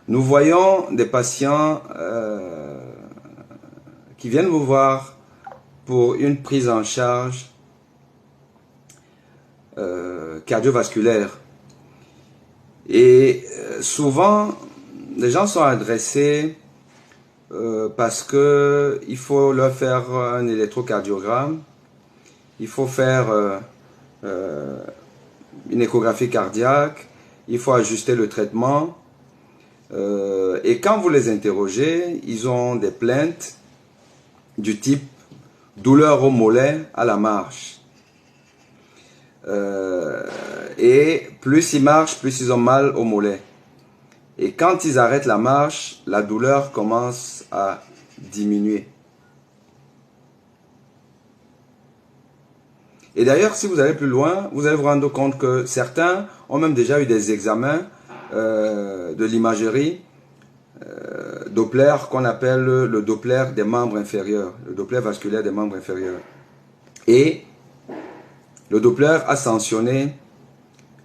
Nous voyons des patients qui viennent vous voir pour une prise en charge cardiovasculaire. Et souvent, les gens sont adressés parce que il faut leur faire un électrocardiogramme, il faut faire une échographie cardiaque, il faut ajuster le traitement. Et quand vous les interrogez, ils ont des plaintes du type douleur au mollet à la marche. Et plus ils marchent, plus ils ont mal au mollet. Et quand ils arrêtent la marche, la douleur commence à diminuer. Et d'ailleurs, si vous allez plus loin, vous allez vous rendre compte que certains ont même déjà eu des examens de l'imagerie Doppler qu'on appelle le Doppler des membres inférieurs, le Doppler vasculaire des membres inférieurs. Et le Doppler a sanctionné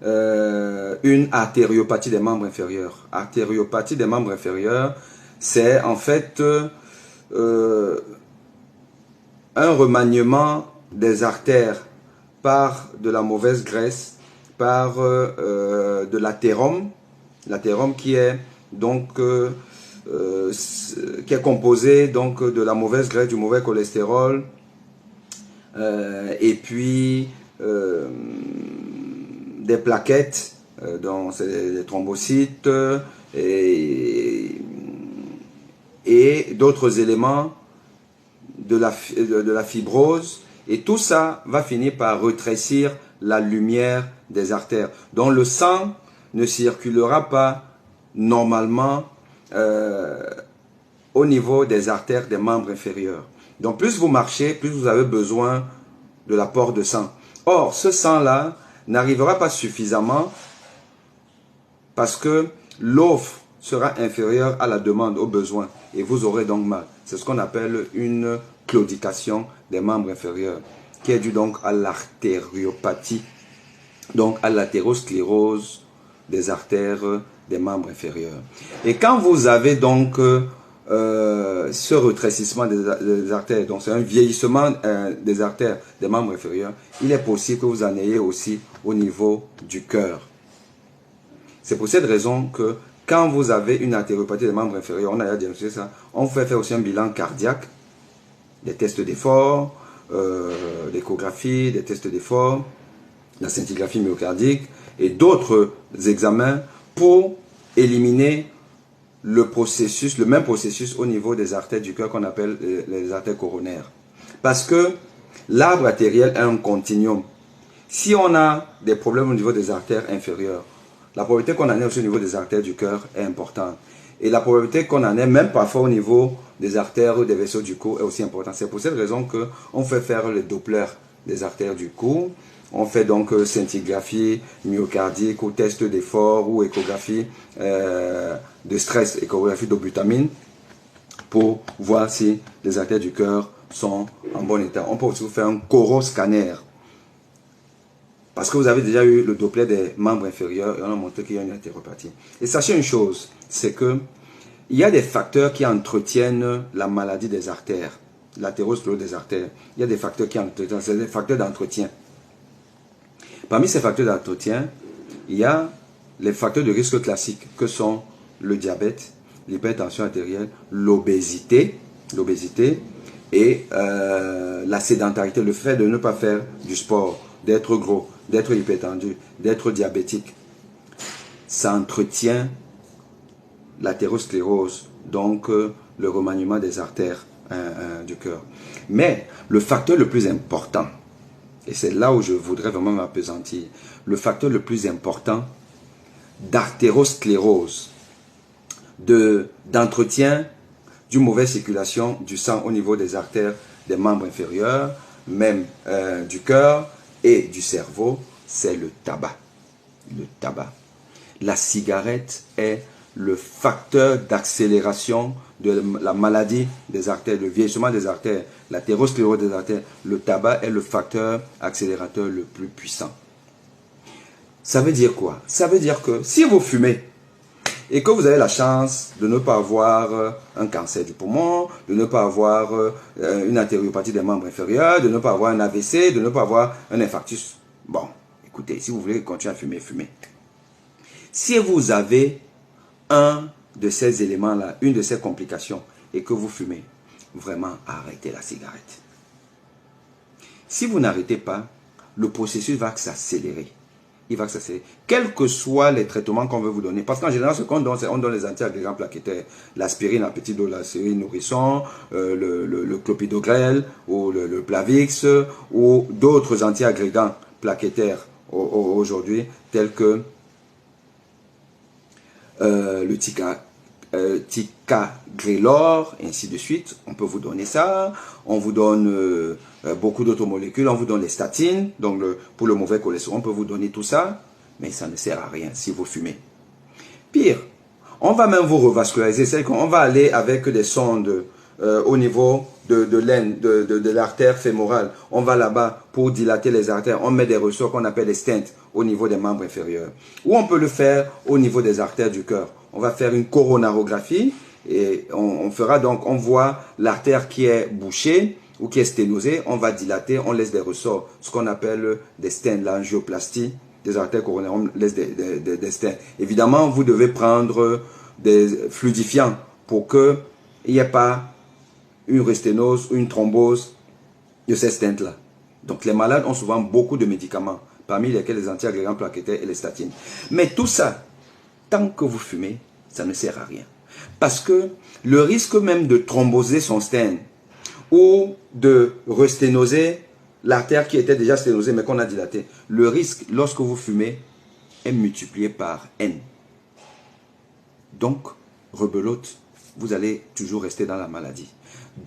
une artériopathie des membres inférieurs. Artériopathie des membres inférieurs, c'est en fait un remaniement des artères par de la mauvaise graisse, par de l'athérome qui est donc qui est composé donc de la mauvaise graisse, du mauvais cholestérol, et puis des plaquettes, donc c'est des thrombocytes et d'autres éléments de la fibrose, et tout ça va finir par rétrécir la lumière des artères. Donc le sang ne circulera pas normalement au niveau des artères des membres inférieurs. Donc plus vous marchez, plus vous avez besoin de l'apport de sang. Or, ce sang-là n'arrivera pas suffisamment parce que l'offre sera inférieure à la demande, aux besoins, et vous aurez donc mal. C'est ce qu'on appelle une claudication des membres inférieurs, qui est due donc à l'artériopathie, donc à l'athérosclérose des artères des membres inférieurs. Et quand vous avez donc ce rétrécissement des artères, donc c'est un vieillissement des artères des membres inférieurs, il est possible que vous en ayez aussi au niveau du cœur. C'est pour cette raison que quand vous avez une artériopathie des membres inférieurs, on a diagnostiqué ça, on fait faire aussi un bilan cardiaque, des tests d'effort, l'échographie, des tests d'effort, la scintigraphie myocardique et d'autres examens pour éliminer le même processus au niveau des artères du cœur qu'on appelle les artères coronaires. Parce que l'arbre artériel est un continuum. Si on a des problèmes au niveau des artères inférieures, la probabilité qu'on en ait aussi au niveau des artères du cœur est importante. Et la probabilité qu'on en ait même parfois au niveau des artères ou des vaisseaux du cou est aussi importante. C'est pour cette raison qu'on fait faire le Doppler des artères du cou. On fait donc scintigraphie myocardique ou test d'effort ou échographie de stress, échographie d'obutamine pour voir si les artères du cœur sont en bon état. On peut aussi faire un coroscanner parce que vous avez déjà eu le Doppler des membres inférieurs et on a montré qu'il y a une artéropathie. Et sachez une chose, c'est que il y a des facteurs qui entretiennent la maladie des artères, l'athérosclérose des artères. Il y a des facteurs qui entretiennent, c'est des facteurs d'entretien. Parmi ces facteurs d'entretien, il y a les facteurs de risque classiques que sont le diabète, l'hypertension artérielle, l'obésité et la sédentarité, le fait de ne pas faire du sport, d'être gros, d'être hypertendu, d'être diabétique. Ça entretient l'athérosclérose, donc le remaniement des artères du cœur. Mais le facteur le plus important, et c'est là où je voudrais vraiment m'appesantir, le facteur le plus important d'artérosclérose, d'entretien d'une mauvaise circulation du sang au niveau des artères des membres inférieurs, même du cœur et du cerveau, c'est le tabac. Le tabac. La cigarette est le facteur d'accélération de la maladie des artères, le vieillissement des artères, l'athérosclérose des artères. Le tabac est le facteur accélérateur le plus puissant. Ça veut dire quoi? Ça veut dire que si vous fumez, et que vous avez la chance de ne pas avoir un cancer du poumon, de ne pas avoir une artériopathie des membres inférieurs, de ne pas avoir un AVC, de ne pas avoir un infarctus. Bon, écoutez, si vous voulez continuer à fumer, fumez. Si vous avez un de ces éléments-là, une de ces complications, et que vous fumez, vraiment arrêtez la cigarette. Si vous n'arrêtez pas, le processus va s'accélérer. Il va s'accélérer. Quels que soient les traitements qu'on veut vous donner. Parce qu'en général, ce qu'on donne, c'est on donne les anti-agrégants plaquettaires. L'aspirine à petite dose, la série nourrisson, le clopidogrel, ou le Plavix, ou d'autres anti-agrégants plaquettaires aujourd'hui, tels que le ticagrelor, et ainsi de suite. On peut vous donner ça. On vous donne beaucoup d'autres molécules. On vous donne les statines, donc pour le mauvais cholestérol, on peut vous donner tout ça, mais ça ne sert à rien si vous fumez. Pire, on va même vous revasculariser, c'est qu'on va aller avec des sondes au niveau de l'artère fémorale. On va là-bas pour dilater les artères. On met des ressorts qu'on appelle des stents au niveau des membres inférieurs. Ou on peut le faire au niveau des artères du cœur. On va faire une coronarographie et on fera donc, on voit l'artère qui est bouchée ou qui est sténosée, on va dilater, on laisse des ressorts, ce qu'on appelle des stents, l'angioplastie des artères coronaires, on laisse des stents. Évidemment, vous devez prendre des fluidifiants pour qu'il n'y ait pas une resténose ou une thrombose de ces stents-là. Donc les malades ont souvent beaucoup de médicaments, parmi lesquels les anti-agrégants plaquettaires et les statines. Mais tout ça, tant que vous fumez, ça ne sert à rien. Parce que le risque même de thromboser son stent ou de resténoser l'artère qui était déjà sténosée mais qu'on a dilatée, le risque lorsque vous fumez est multiplié par N. Donc, rebelote, vous allez toujours rester dans la maladie.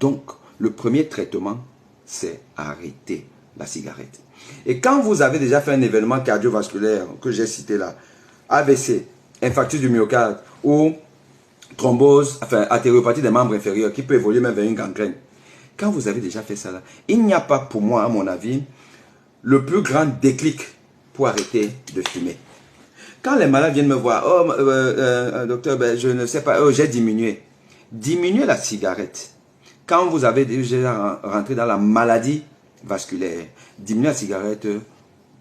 Donc, le premier traitement, c'est arrêter la cigarette. Et quand vous avez déjà fait un événement cardiovasculaire que j'ai cité là, AVC, infarctus du myocarde ou thrombose, enfin artériopathie des membres inférieurs qui peut évoluer même vers une gangrène. Quand vous avez déjà fait ça là, il n'y a pas pour moi, à mon avis, le plus grand déclic pour arrêter de fumer. Quand les malades viennent me voir, oh docteur, ben, je ne sais pas, oh, j'ai diminué. Diminuer la cigarette. Quand vous avez déjà rentré dans la maladie vasculaire, diminuer la cigarette,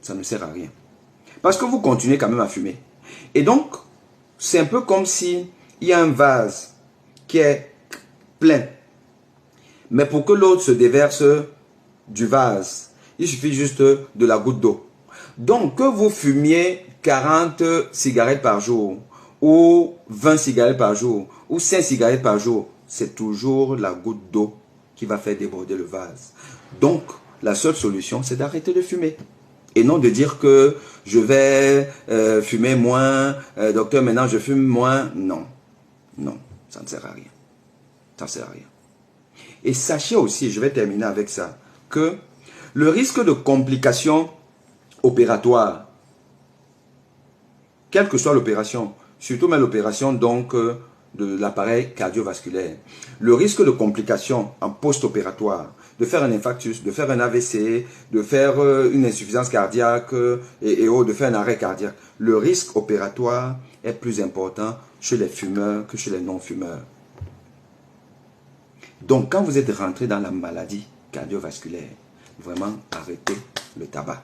ça ne sert à rien. Parce que vous continuez quand même à fumer. Et donc, c'est un peu comme si il y a un vase qui est plein. Mais pour que l'autre se déverse du vase, il suffit juste de la goutte d'eau. Donc, que vous fumiez 40 cigarettes par jour, ou 20 cigarettes par jour, ou 5 cigarettes par jour, c'est toujours la goutte d'eau qui va faire déborder le vase. Donc, la seule solution, c'est d'arrêter de fumer. Et non de dire que je vais fumer moins, docteur, maintenant je fume moins. Non, non, ça ne sert à rien. Ça ne sert à rien. Et sachez aussi, je vais terminer avec ça, que le risque de complications opératoires, quelle que soit l'opération, surtout même l'opération donc de l'appareil cardiovasculaire, le risque de complications en post-opératoire, de faire un infarctus, de faire un AVC, de faire une insuffisance cardiaque et autres, de faire un arrêt cardiaque, le risque opératoire est plus important chez les fumeurs que chez les non-fumeurs. Donc, quand vous êtes rentré dans la maladie cardiovasculaire, vraiment, arrêtez le tabac.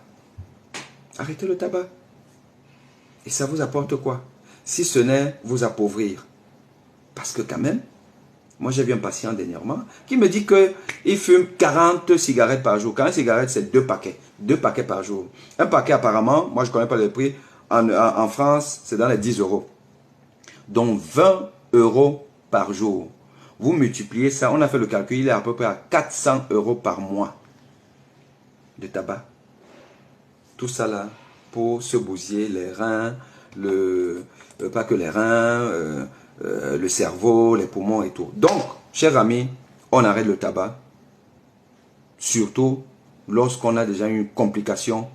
Arrêtez le tabac. Et ça vous apporte quoi? Si ce n'est vous appauvrir. Parce que quand même, moi j'ai vu un patient dernièrement qui me dit qu'il fume 40 cigarettes par jour. 40 cigarettes, c'est 2 paquets. 2 paquets par jour. Un paquet apparemment, moi je ne connais pas le prix, en France, c'est dans les 10 euros. Donc 20 euros par jour. Vous multipliez ça, on a fait le calcul, il est à peu près à 400 euros par mois de tabac. Tout ça là, pour se bousiller les reins, pas que les reins, le cerveau, les poumons et tout. Donc, chers amis, on arrête le tabac, surtout lorsqu'on a déjà une complication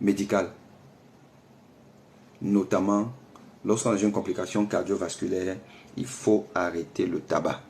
médicale, notamment lorsqu'on a déjà une complication cardiovasculaire, il faut arrêter le tabac.